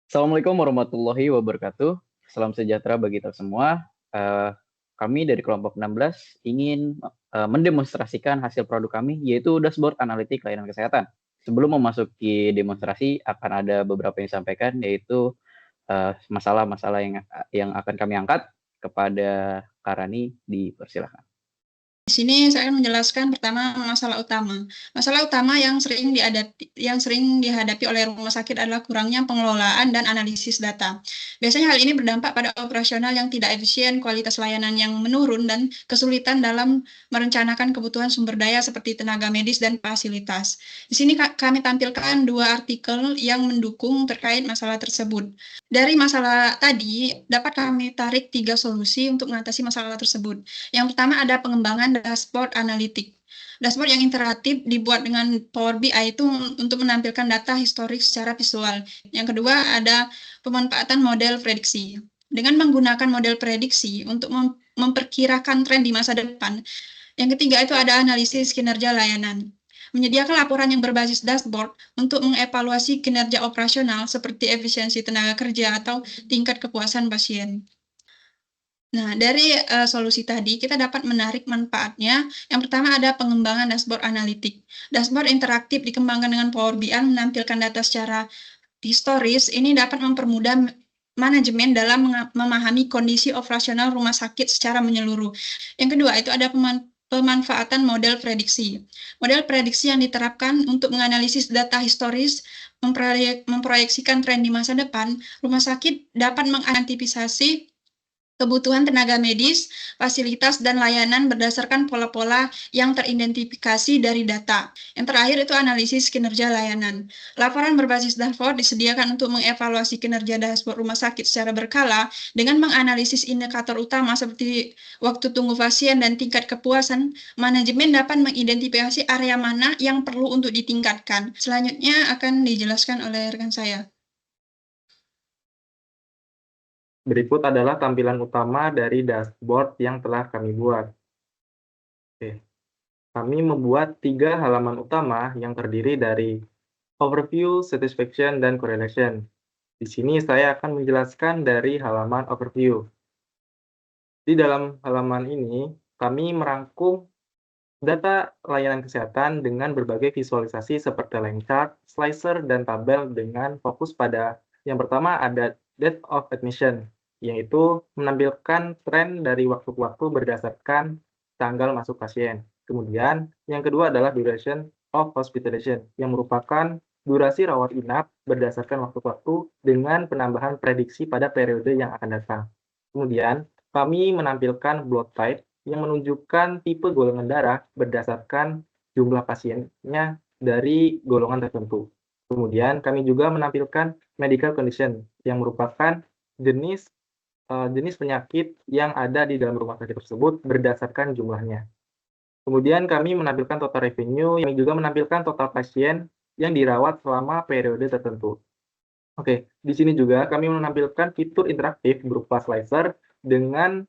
Assalamualaikum warahmatullahi wabarakatuh. Salam sejahtera bagi kita semua. Kami dari kelompok 16 ingin mendemonstrasikan hasil produk kami, yaitu dashboard analitik layanan kesehatan. Sebelum memasuki demonstrasi, akan ada beberapa yang disampaikan, yaitu masalah-masalah yang akan kami angkat. Kepada Karani, dipersilakan. Di sini saya akan menjelaskan pertama masalah utama. Masalah utama yang sering dihadapi oleh rumah sakit adalah kurangnya pengelolaan dan analisis data. Biasanya hal ini berdampak pada operasional yang tidak efisien, kualitas layanan yang menurun, dan kesulitan dalam merencanakan kebutuhan sumber daya seperti tenaga medis dan fasilitas. Di sini kami tampilkan dua artikel yang mendukung terkait masalah tersebut. Dari masalah tadi, dapat kami tarik 3 solusi untuk mengatasi masalah tersebut. Yang pertama ada pengembangan dashboard analitik. Dashboard yang interaktif dibuat dengan Power BI itu untuk menampilkan data historik secara visual. Yang kedua ada pemanfaatan model prediksi. Dengan menggunakan model prediksi untuk memperkirakan tren di masa depan. Yang ketiga itu ada analisis kinerja layanan. Menyediakan laporan yang berbasis dashboard untuk mengevaluasi kinerja operasional seperti efisiensi tenaga kerja atau tingkat kepuasan pasien. Nah, dari solusi tadi kita dapat menarik manfaatnya. Yang pertama ada pengembangan dashboard analitik. Dashboard interaktif dikembangkan dengan Power BI menampilkan data secara historis. Ini dapat mempermudah manajemen dalam memahami kondisi operasional rumah sakit secara menyeluruh. Yang kedua itu ada pemanfaatan model prediksi. Model prediksi yang diterapkan untuk menganalisis data historis, memproyeksikan tren di masa depan, rumah sakit dapat mengantisipasi kebutuhan tenaga medis, fasilitas, dan layanan berdasarkan pola-pola yang teridentifikasi dari data. Yang terakhir itu analisis kinerja layanan. Laporan berbasis dashboard disediakan untuk mengevaluasi kinerja dashboard rumah sakit secara berkala dengan menganalisis indikator utama seperti waktu tunggu pasien dan tingkat kepuasan. Manajemen dapat mengidentifikasi area mana yang perlu untuk ditingkatkan. Selanjutnya akan dijelaskan oleh rekan saya. Berikut adalah tampilan utama dari dashboard yang telah kami buat. Oke. Kami membuat 3 halaman utama yang terdiri dari overview, satisfaction, dan correlation. Di sini saya akan menjelaskan dari halaman overview. Di dalam halaman ini, kami merangkum data layanan kesehatan dengan berbagai visualisasi seperti line chart, slicer, dan tabel dengan fokus pada yang pertama ada date of admission, yaitu menampilkan tren dari waktu ke waktu berdasarkan tanggal masuk pasien. Kemudian, yang kedua adalah duration of hospitalization, yang merupakan durasi rawat inap berdasarkan waktu ke waktu dengan penambahan prediksi pada periode yang akan datang. Kemudian, kami menampilkan blood type yang menunjukkan tipe golongan darah berdasarkan jumlah pasiennya dari golongan tertentu. Kemudian, kami juga menampilkan medical condition yang merupakan jenis penyakit yang ada di dalam rumah sakit tersebut berdasarkan jumlahnya. Kemudian kami menampilkan total revenue yang juga menampilkan total pasien yang dirawat selama periode tertentu. Oke, di sini juga kami menampilkan fitur interaktif berupa slicer dengan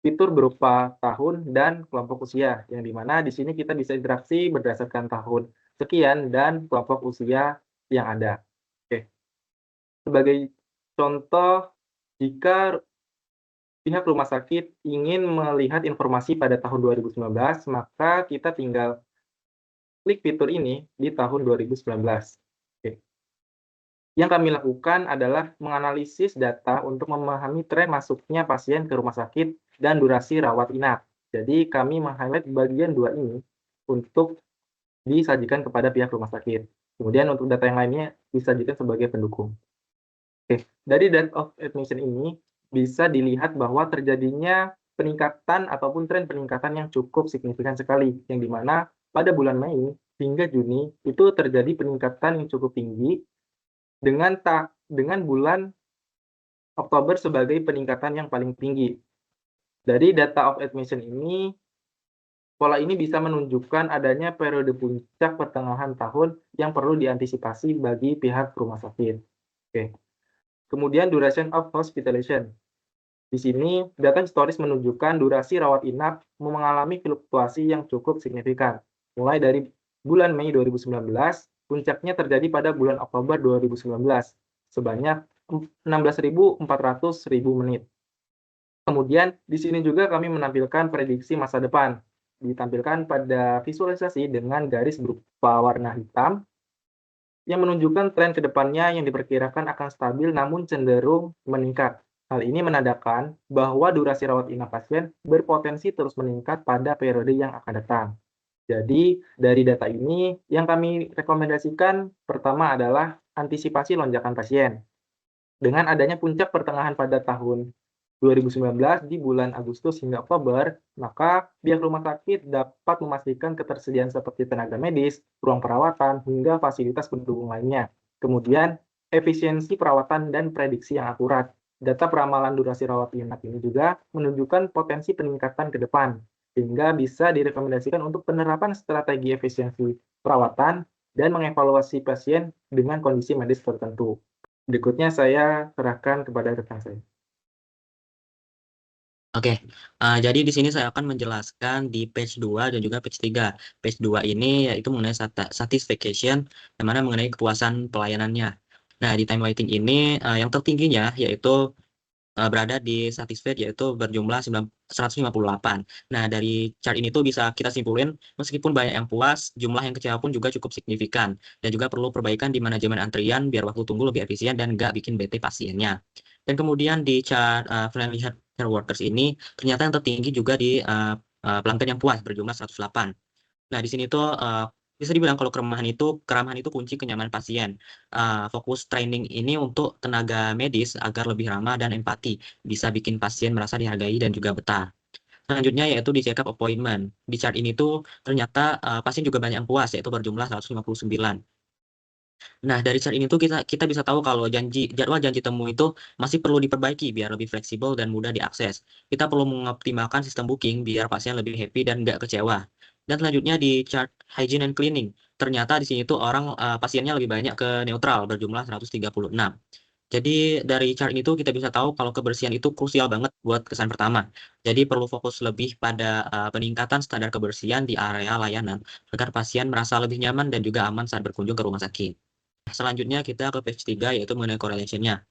fitur berupa tahun dan kelompok usia, yang dimana di sini kita bisa interaksi berdasarkan tahun sekian dan kelompok usia yang ada. Oke. Sebagai contoh, jika pihak rumah sakit ingin melihat informasi pada tahun 2019, maka kita tinggal klik fitur ini di tahun 2019. Oke. Yang kami lakukan adalah menganalisis data untuk memahami tren masuknya pasien ke rumah sakit dan durasi rawat inap. Jadi kami meng-highlight bagian 2 ini untuk disajikan kepada pihak rumah sakit. Kemudian untuk data yang lainnya disajikan sebagai pendukung. Oke, dari date of admission ini bisa dilihat bahwa terjadinya peningkatan ataupun tren peningkatan yang cukup signifikan sekali, yang dimana pada bulan Mei hingga Juni itu terjadi peningkatan yang cukup tinggi dengan bulan Oktober sebagai peningkatan yang paling tinggi. Dari data of admission ini, pola ini bisa menunjukkan adanya periode puncak pertengahan tahun yang perlu diantisipasi bagi pihak rumah sakit. Oke. Kemudian duration of hospitalization. Di sini, data historis menunjukkan durasi rawat inap mengalami fluktuasi yang cukup signifikan. Mulai dari bulan Mei 2019, puncaknya terjadi pada bulan Oktober 2019, sebanyak 16.400 menit. Kemudian di sini juga kami menampilkan prediksi masa depan, ditampilkan pada visualisasi dengan garis berupa warna hitam yang menunjukkan tren ke depannya yang diperkirakan akan stabil namun cenderung meningkat. Hal ini menandakan bahwa durasi rawat inap pasien berpotensi terus meningkat pada periode yang akan datang. Jadi, dari data ini yang kami rekomendasikan pertama adalah antisipasi lonjakan pasien. Dengan adanya puncak pertengahan pada tahun 2019 di bulan Agustus hingga Oktober, maka pihak rumah sakit dapat memastikan ketersediaan seperti tenaga medis, ruang perawatan, hingga fasilitas pendukung lainnya. Kemudian, efisiensi perawatan dan prediksi yang akurat. Data peramalan durasi rawat inap ini juga menunjukkan potensi peningkatan ke depan, sehingga bisa direkomendasikan untuk penerapan strategi efisiensi perawatan dan mengevaluasi pasien dengan kondisi medis tertentu. Berikutnya saya serahkan kepada rekan saya. Oke, jadi di sini saya akan menjelaskan di page 2 dan juga page 3. Page 2 ini yaitu mengenai satisfaction, yang mana mengenai kepuasan pelayanannya. Nah, di time waiting ini yang tertingginya yaitu berada di satisfied yaitu berjumlah 158. Nah, dari chart ini tuh bisa kita simpulin meskipun banyak yang puas, jumlah yang kecewa pun juga cukup signifikan dan juga perlu perbaikan di manajemen antrian biar waktu tunggu lebih efisien dan nggak bikin bete pasiennya. Dan kemudian di chart friendly healthcare workers ini ternyata yang tertinggi juga di pelanggan yang puas berjumlah 108. Nah, di sini tuh bisa dibilang kalau keramahan itu kunci kenyamanan pasien. Fokus training ini untuk tenaga medis agar lebih ramah dan empati, bisa bikin pasien merasa dihargai dan juga betah. Selanjutnya yaitu di check up appointment. Di chart ini tuh ternyata pasien juga banyak yang puas, yaitu berjumlah 159. Nah, dari chart ini tuh kita bisa tahu kalau jadwal janji temu itu masih perlu diperbaiki biar lebih fleksibel dan mudah diakses. Kita perlu mengoptimalkan sistem booking biar pasien lebih happy dan nggak kecewa. Dan selanjutnya di chart hygiene and cleaning, ternyata di sini tuh pasiennya lebih banyak ke neutral berjumlah 136. Jadi dari chart ini tuh kita bisa tahu kalau kebersihan itu krusial banget buat kesan pertama. Jadi perlu fokus lebih pada peningkatan standar kebersihan di area layanan agar pasien merasa lebih nyaman dan juga aman saat berkunjung ke rumah sakit. Selanjutnya kita ke page 3 yaitu mengenai correlation-nya.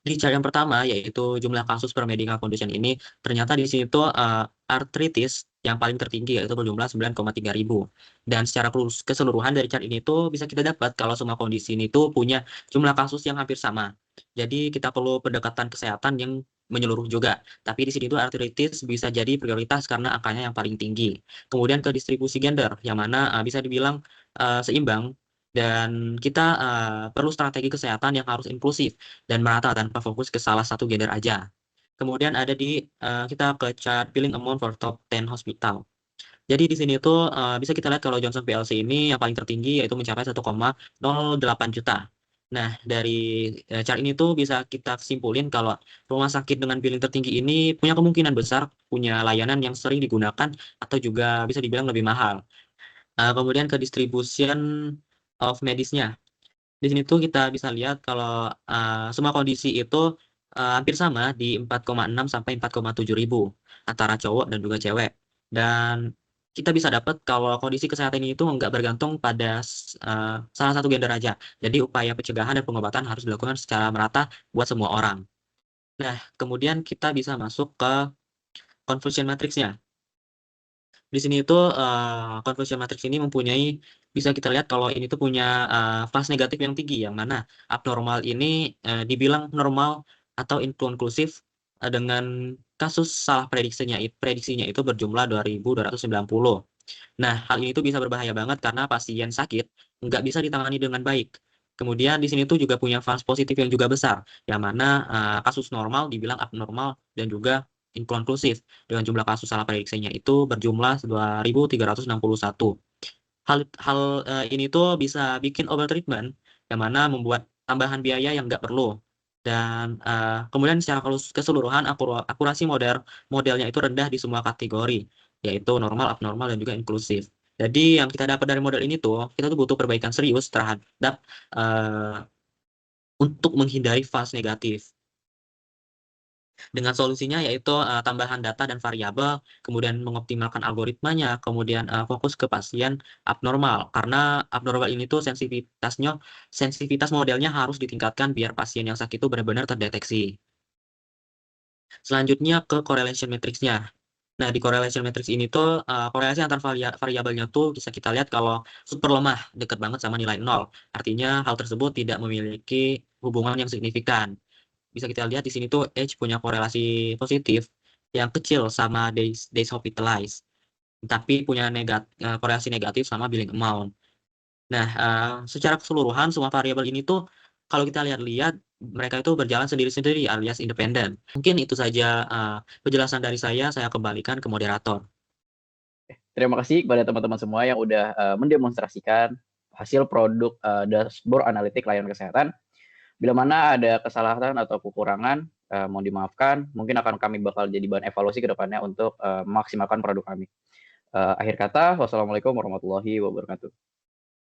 Di chart yang pertama yaitu jumlah kasus per medical condition ini ternyata di sini tuh artritis yang paling tertinggi yaitu berjumlah 9,3 ribu. Dan secara keseluruhan dari chart ini tuh bisa kita dapat kalau semua kondisi ini tuh punya jumlah kasus yang hampir sama. Jadi kita perlu pendekatan kesehatan yang menyeluruh juga. Tapi di sini tuh artritis bisa jadi prioritas karena angkanya yang paling tinggi. Kemudian ke distribusi gender yang mana bisa dibilang seimbang. Dan kita perlu strategi kesehatan yang harus inklusif dan merata tanpa fokus ke salah satu gender aja. Kemudian ada kita ke chart billing amount for top 10 hospital. Jadi di sini tuh bisa kita lihat kalau Johnson PLC ini yang paling tertinggi yaitu mencapai 1,08 juta. Nah, dari chart ini tuh bisa kita simpulin kalau rumah sakit dengan billing tertinggi ini punya kemungkinan besar punya layanan yang sering digunakan atau juga bisa dibilang lebih mahal. Kemudian ke distribution of medisnya. Di sini tuh kita bisa lihat kalau semua kondisi itu hampir sama di 4,6 sampai 4,7 ribu antara cowok dan juga cewek. Dan kita bisa dapat kalau kondisi kesehatan ini itu nggak bergantung pada salah satu gender aja. Jadi upaya pencegahan dan pengobatan harus dilakukan secara merata buat semua orang. Nah, kemudian kita bisa masuk ke confusion matrix-nya. Di sini itu confusion matrix ini bisa kita lihat kalau ini tuh punya false negatif yang tinggi, yang mana abnormal ini dibilang normal atau inklusif dengan kasus salah prediksinya itu berjumlah 2.290. Nah, hal ini tuh bisa berbahaya banget karena pasien sakit nggak bisa ditangani dengan baik. Kemudian di sini tuh juga punya false positif yang juga besar, yang mana kasus normal dibilang abnormal dan juga inklusif dengan jumlah kasus salah prediksinya itu berjumlah 2.361. Hal ini tuh bisa bikin overtreatment, yang mana membuat tambahan biaya yang nggak perlu. Dan kemudian secara keseluruhan akurasi modelnya itu rendah di semua kategori, yaitu normal, abnormal, dan juga inklusif. Jadi yang kita dapat dari model ini tuh, kita tuh butuh perbaikan serius terhadap untuk menghindari false negatif. Dengan solusinya yaitu tambahan data dan variabel, kemudian mengoptimalkan algoritmanya, kemudian fokus ke pasien abnormal. Karena abnormal ini tuh sensitivitas modelnya harus ditingkatkan biar pasien yang sakit itu benar-benar terdeteksi. Selanjutnya ke correlation matrix-nya. Nah, di correlation matrix ini tuh korelasi antar variabelnya tuh bisa kita lihat kalau super lemah, dekat banget sama nilai 0. Artinya hal tersebut tidak memiliki hubungan yang signifikan. Bisa kita lihat di sini tuh H punya korelasi positif yang kecil sama days hospitalized, tapi punya korelasi negatif sama billing amount. Nah, secara keseluruhan semua variabel ini tuh kalau kita lihat-lihat mereka itu berjalan sendiri-sendiri alias independen. Mungkin itu saja penjelasan dari saya kembalikan ke moderator. Terima kasih kepada teman-teman semua yang udah mendemonstrasikan hasil produk dashboard analitik layanan kesehatan. Bila mana ada kesalahan atau kekurangan, mohon dimaafkan. Mungkin akan kami bakal jadi bahan evaluasi ke depannya untuk memaksimalkan produk kami. Akhir kata, wassalamualaikum warahmatullahi wabarakatuh.